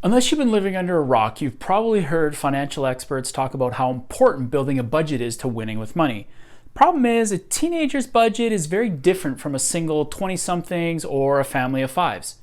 Unless you've been living under a rock, you've probably heard financial experts talk about how important building a budget is to winning with money. Problem is, a teenager's budget is very different from a single 20-somethings or a family of fives.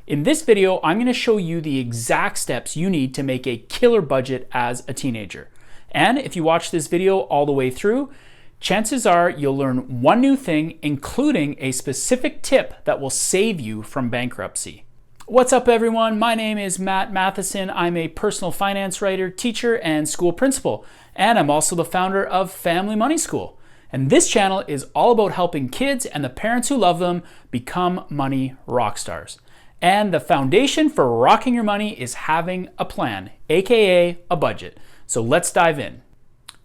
In this video, I'm going to show you the exact steps you need to make a killer budget as a teenager. And if you watch this video all the way through, chances are you'll learn one new thing, including a specific tip that will save you from bankruptcy. What's up, everyone? My name is Matt Matheson. I'm a personal finance writer, teacher, and school principal. And I'm also the founder of Family Money School. And this channel is all about helping kids and the parents who love them become money rock stars. And the foundation for rocking your money is having a plan, aka a budget. So let's dive in.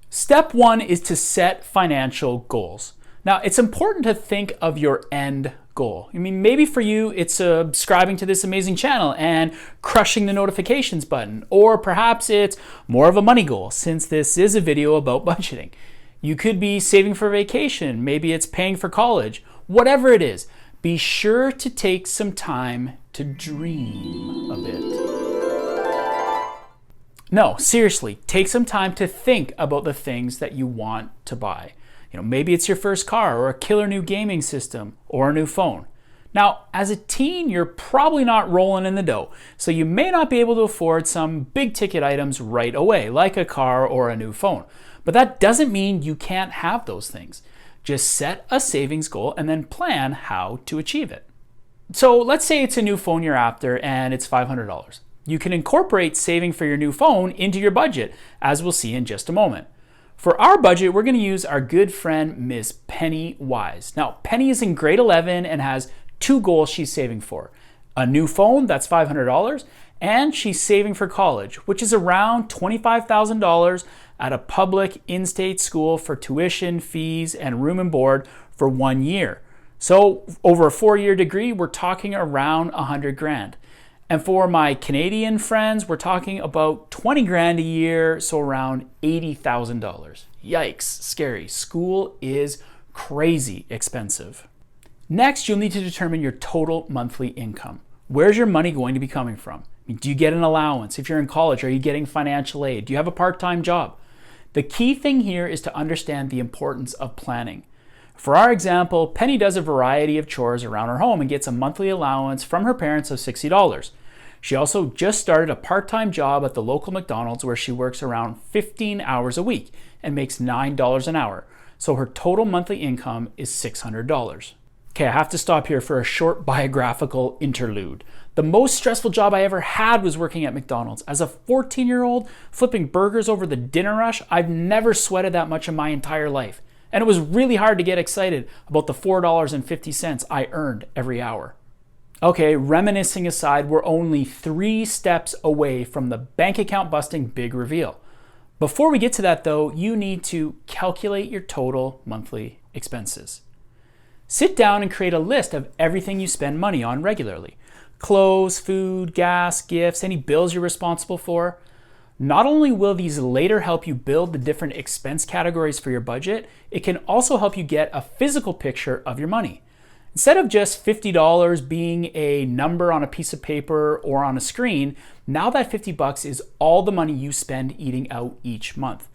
Step one is to set financial goals. Now, it's important to think of your end goal. I mean, maybe for you, it's subscribing to this amazing channel and crushing the notifications button, or perhaps it's more of a money goal since this is a video about budgeting. You could be saving for vacation, maybe it's paying for college, whatever it is, be sure to take some time to dream a bit. No, seriously, take some time to think about the things that you want to buy. Maybe it's your first car or a killer new gaming system or a new phone. Now, as a teen, you're probably not rolling in the dough, so you may not be able to afford some big ticket items right away, like a car or a new phone. But that doesn't mean you can't have those things. Just set a savings goal and then plan how to achieve it. So let's say it's a new phone you're after and it's $500. You can incorporate saving for your new phone into your budget, as we'll see in just a moment. For our budget, we're going to use our good friend, Miss Penny Wise. Now, Penny is in grade 11 and has two goals she's saving for. A new phone, that's $500, and she's saving for college, which is around $25,000 at a public in-state school for tuition, fees, and room and board for 1 year. So over a 4-year degree, we're talking around $100,000. And for my Canadian friends, we're talking about $20,000 a year, so around $80,000. Yikes, scary. School is crazy expensive. Next, you'll need to determine your total monthly income. Where's your money going to be coming from? Do you get an allowance? If you're in college, are you getting financial aid? Do you have a part-time job? The key thing here is to understand the importance of planning. For our example, Penny does a variety of chores around her home and gets a monthly allowance from her parents of $60. She also just started a part-time job at the local McDonald's where she works around 15 hours a week and makes $9 an hour. So her total monthly income is $600. Okay, I have to stop here for a short biographical interlude. The most stressful job I ever had was working at McDonald's. As a 14-year-old flipping burgers over the dinner rush, I've never sweated that much in my entire life. And it was really hard to get excited about the $4.50 I earned every hour. Okay, reminiscing aside, we're only 3 steps away from the bank account busting big reveal. Before we get to that though, you need to calculate your total monthly expenses. Sit down and create a list of everything you spend money on regularly. Clothes, food, gas, gifts, any bills you're responsible for. Not only will these later help you build the different expense categories for your budget, it can also help you get a physical picture of your money. Instead of just $50 being a number on a piece of paper or on a screen, now that $50 is all the money you spend eating out each month.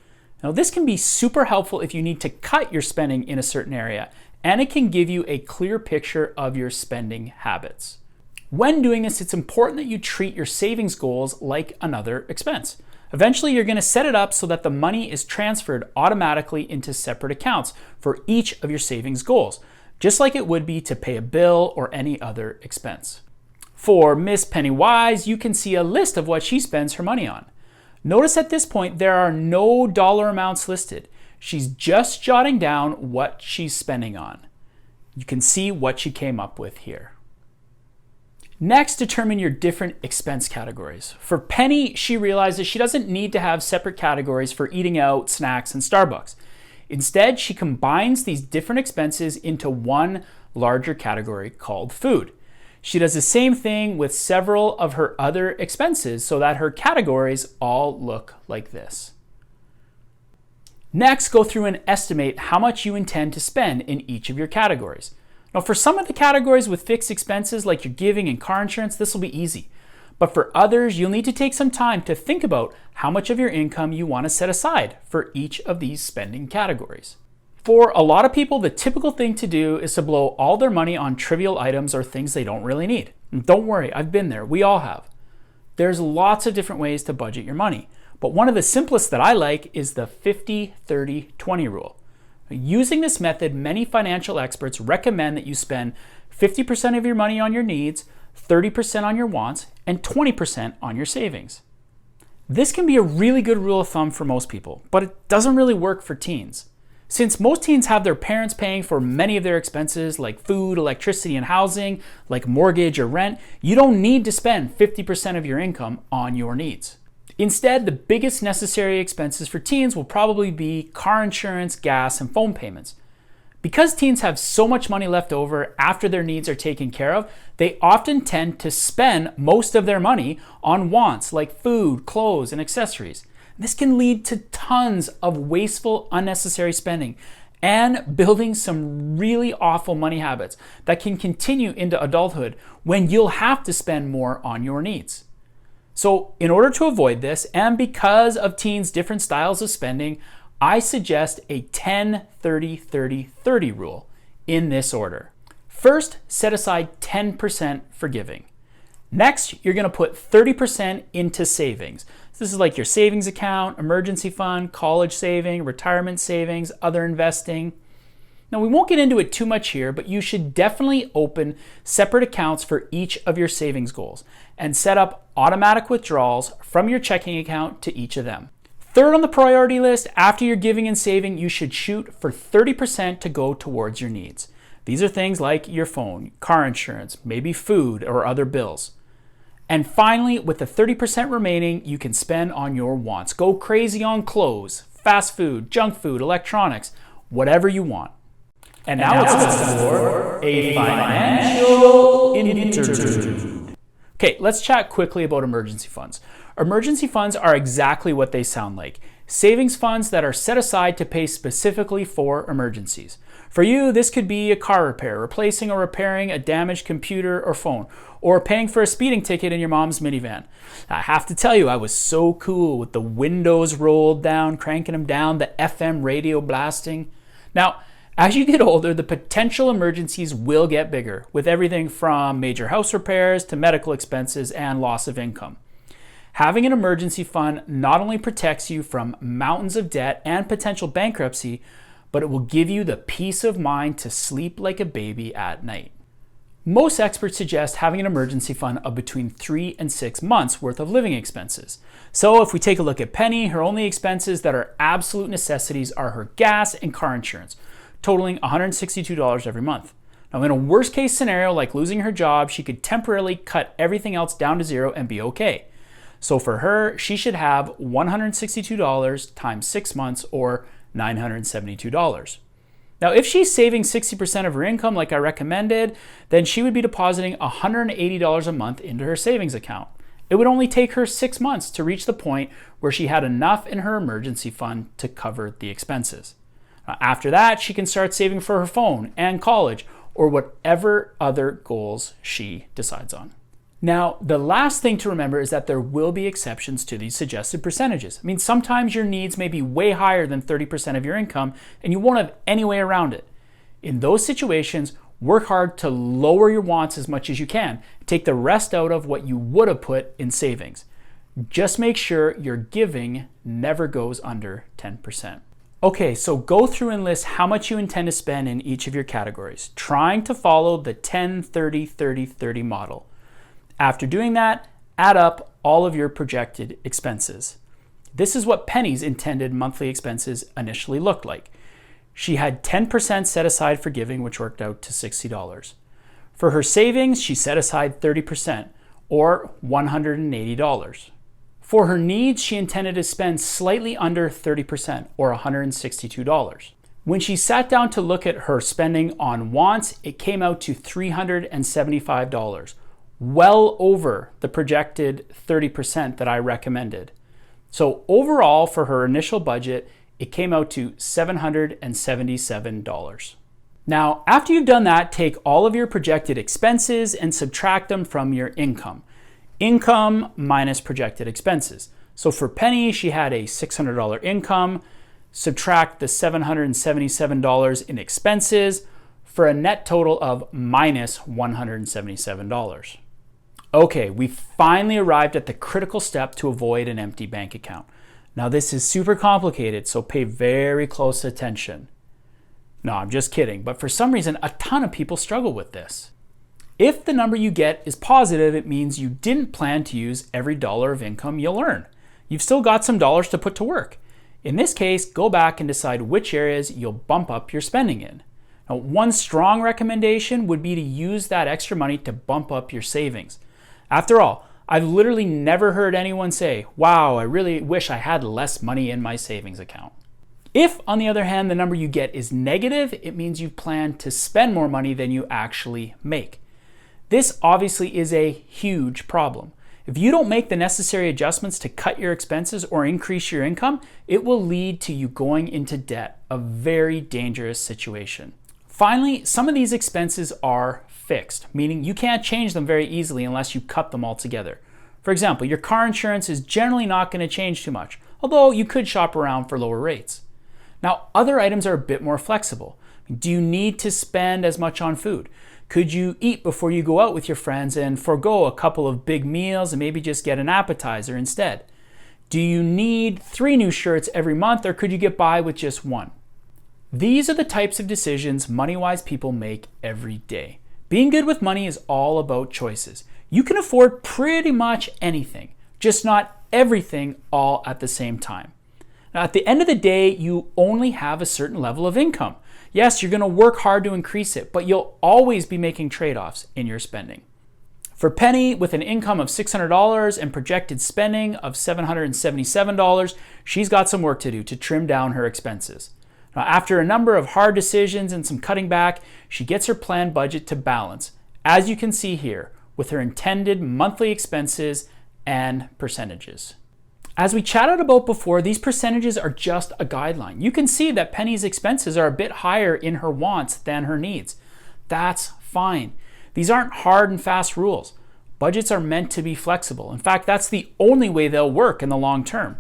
Now, this can be super helpful if you need to cut your spending in a certain area, and it can give you a clear picture of your spending habits. When doing this, it's important that you treat your savings goals like another expense. Eventually, you're going to set it up so that the money is transferred automatically into separate accounts for each of your savings goals, just like it would be to pay a bill or any other expense. For Miss Penny Wise, you can see a list of what she spends her money on. Notice at this point, there are no dollar amounts listed. She's just jotting down what she's spending on. You can see what she came up with here. Next, determine your different expense categories. For Penny, she realizes she doesn't need to have separate categories for eating out, snacks, and Starbucks. Instead, she combines these different expenses into one larger category called food. She does the same thing with several of her other expenses so that her categories all look like this. Next, go through and estimate how much you intend to spend in each of your categories. Now, for some of the categories with fixed expenses like your giving and car insurance, this will be easy. But for others, you'll need to take some time to think about how much of your income you want to set aside for each of these spending categories. For a lot of people, the typical thing to do is to blow all their money on trivial items or things they don't really need. And don't worry, I've been there. We all have. There's lots of different ways to budget your money, but one of the simplest that I like is the 50-30-20 rule. Using this method, many financial experts recommend that you spend 50% of your money on your needs, 30% on your wants, and 20% on your savings. This can be a really good rule of thumb for most people, but it doesn't really work for teens. Since most teens have their parents paying for many of their expenses like food, electricity, and housing, like mortgage or rent, you don't need to spend 50% of your income on your needs. Instead, the biggest necessary expenses for teens will probably be car insurance, gas, and phone payments. Because teens have so much money left over after their needs are taken care of, they often tend to spend most of their money on wants like food, clothes, and accessories. This can lead to tons of wasteful, unnecessary spending and building some really awful money habits that can continue into adulthood when you'll have to spend more on your needs. So in order to avoid this, and because of teens' different styles of spending, I suggest a 10-30-30-30 rule in this order. First, set aside 10% for giving. Next, you're going to put 30% into savings. This is like your savings account, emergency fund, college saving, retirement savings, other investing. Now, we won't get into it too much here, but you should definitely open separate accounts for each of your savings goals and set up automatic withdrawals from your checking account to each of them. Third on the priority list, after your giving and saving, you should shoot for 30% to go towards your needs. These are things like your phone, car insurance, maybe food or other bills. And finally, with the 30% remaining, you can spend on your wants. Go crazy on clothes, fast food, junk food, electronics, whatever you want. And now it's time for a financial interlude. Okay, let's chat quickly about emergency funds. Emergency funds are exactly what they sound like. Savings funds that are set aside to pay specifically for emergencies. For you, this could be a car repair, replacing or repairing a damaged computer or phone, or paying for a speeding ticket in your mom's minivan. I have to tell you, I was so cool with the windows rolled down, cranking them down, the FM radio blasting. Now, as you get older, the potential emergencies will get bigger, with everything from major house repairs to medical expenses and loss of income. Having an emergency fund not only protects you from mountains of debt and potential bankruptcy, but it will give you the peace of mind to sleep like a baby at night. Most experts suggest having an emergency fund of between 3 and 6 months worth of living expenses. So if we take a look at Penny, her only expenses that are absolute necessities are her gas and car insurance, totaling $162 every month. Now in a worst case scenario like losing her job, she could temporarily cut everything else down to zero and be okay. So for her, she should have $162 times 6 months or $972. Now, if she's saving 60% of her income like I recommended, then she would be depositing $180 a month into her savings account. It would only take her 6 months to reach the point where she had enough in her emergency fund to cover the expenses. After that, she can start saving for her phone and college or whatever other goals she decides on. Now, the last thing to remember is that there will be exceptions to these suggested percentages. I mean, sometimes your needs may be way higher than 30% of your income and you won't have any way around it. In those situations, work hard to lower your wants as much as you can. Take the rest out of what you would have put in savings. Just make sure your giving never goes under 10%. Okay, so go through and list how much you intend to spend in each of your categories, trying to follow the 10-30-30-30 model. After doing that, add up all of your projected expenses. This is what Penny's intended monthly expenses initially looked like. She had 10% set aside for giving, which worked out to $60. For her savings, she set aside 30%, or $180. For her needs, she intended to spend slightly under 30%, or $162. When she sat down to look at her spending on wants, it came out to $375. Well over the projected 30% that I recommended. So overall, for her initial budget, it came out to $777. Now, after you've done that, take all of your projected expenses and subtract them from your income. income minus projected expenses. So for Penny, she had a $600 income, subtract the $777 in expenses for a net total of minus $177. Okay, we finally arrived at the critical step to avoid an empty bank account. Now this is super complicated, so pay very close attention. No, I'm just kidding, but for some reason, a ton of people struggle with this. If the number you get is positive, it means you didn't plan to use every dollar of income you'll earn. You've still got some dollars to put to work. In this case, go back and decide which areas you'll bump up your spending in. Now, one strong recommendation would be to use that extra money to bump up your savings. After all, I've literally never heard anyone say, wow, I really wish I had less money in my savings account. If, on the other hand, the number you get is negative, it means you plan to spend more money than you actually make. This obviously is a huge problem. If you don't make the necessary adjustments to cut your expenses or increase your income, it will lead to you going into debt, a very dangerous situation. Finally, some of these expenses are fixed, meaning you can't change them very easily unless you cut them altogether. For example, your car insurance is generally not going to change too much, although you could shop around for lower rates. Now, other items are a bit more flexible. Do you need to spend as much on food? Could you eat before you go out with your friends and forego a couple of big meals and maybe just get an appetizer instead? Do you need 3 new shirts every month, or could you get by with just 1? These are the types of decisions money-wise people make every day. Being good with money is all about choices. You can afford pretty much anything, just not everything all at the same time. Now, at the end of the day, you only have a certain level of income. Yes, you're going to work hard to increase it, but you'll always be making trade-offs in your spending. For Penny, with an income of $600 and projected spending of $777, she's got some work to do to trim down her expenses. Now, after a number of hard decisions and some cutting back, she gets her planned budget to balance, as you can see here, with her intended monthly expenses and percentages. As we chatted about before, these percentages are just a guideline. You can see that Penny's expenses are a bit higher in her wants than her needs. That's fine. These aren't hard and fast rules. Budgets are meant to be flexible. In fact, that's the only way they'll work in the long term.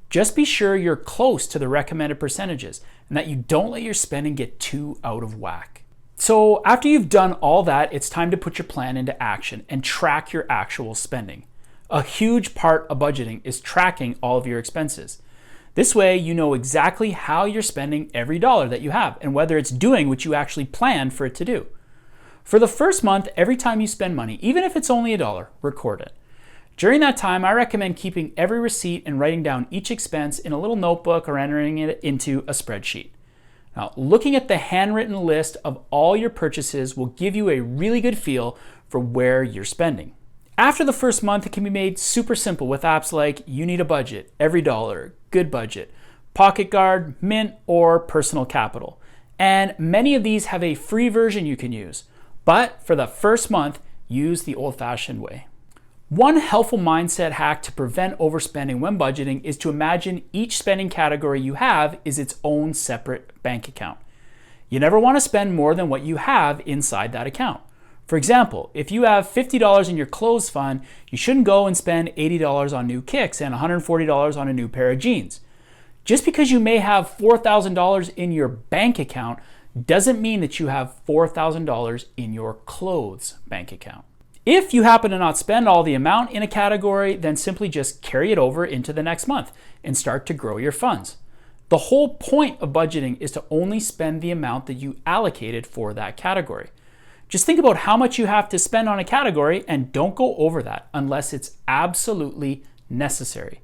Just be sure you're close to the recommended percentages and that you don't let your spending get too out of whack. So after you've done all that, it's time to put your plan into action and track your actual spending. A huge part of budgeting is tracking all of your expenses. This way, you know exactly how you're spending every dollar that you have and whether it's doing what you actually planned for it to do. For the first month, every time you spend money, even if it's only $1, record it. During that time, I recommend keeping every receipt and writing down each expense in a little notebook or entering it into a spreadsheet. Now, looking at the handwritten list of all your purchases will give you a really good feel for where you're spending. After the first month, it can be made super simple with apps like You Need a Budget, Every Dollar, Good Budget, Pocket Guard, Mint, or Personal Capital. And many of these have a free version you can use. But for the first month, use the old-fashioned way. One helpful mindset hack to prevent overspending when budgeting is to imagine each spending category you have is its own separate bank account. You never want to spend more than what you have inside that account. For example, if you have $50 in your clothes fund, you shouldn't go and spend $80 on new kicks and $140 on a new pair of jeans. Just because you may have $4,000 in your bank account doesn't mean that you have $4,000 in your clothes bank account. If you happen to not spend all the amount in a category, then simply just carry it over into the next month and start to grow your funds. The whole point of budgeting is to only spend the amount that you allocated for that category. Just think about how much you have to spend on a category and don't go over that unless it's absolutely necessary.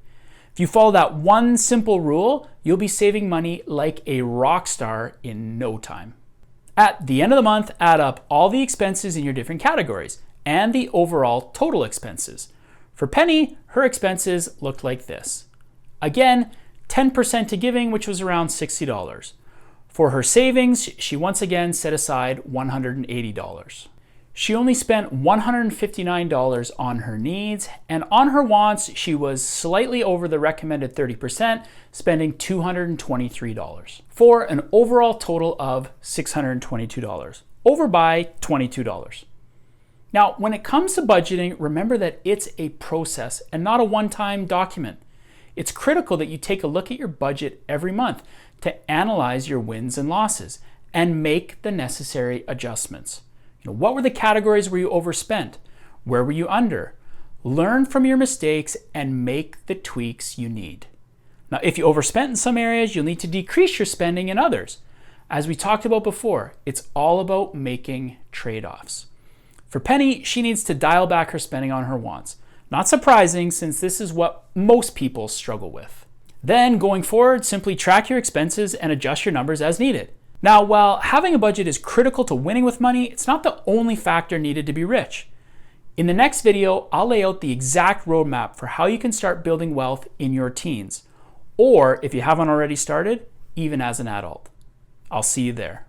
If you follow that one simple rule, you'll be saving money like a rock star in no time. At the end of the month, add up all the expenses in your different categories and the overall total expenses. For Penny, her expenses looked like this. Again, 10% to giving, which was around $60. For her savings, she once again set aside $180. She only spent $159 on her needs, and on her wants, she was slightly over the recommended 30%, spending $223, for an overall total of $622, over by $22. Now, when it comes to budgeting, remember that it's a process and not a one-time document. It's critical that you take a look at your budget every month to analyze your wins and losses and make the necessary adjustments. What were the categories where you overspent? Where were you under? Learn from your mistakes and make the tweaks you need. Now, if you overspent in some areas, you'll need to decrease your spending in others. As we talked about before, it's all about making trade-offs. For Penny, she needs to dial back her spending on her wants. Not surprising, since this is what most people struggle with. Then, going forward, simply track your expenses and adjust your numbers as needed. Now, while having a budget is critical to winning with money, it's not the only factor needed to be rich. In the next video, I'll lay out the exact roadmap for how you can start building wealth in your teens, or if you haven't already started, even as an adult. I'll see you there.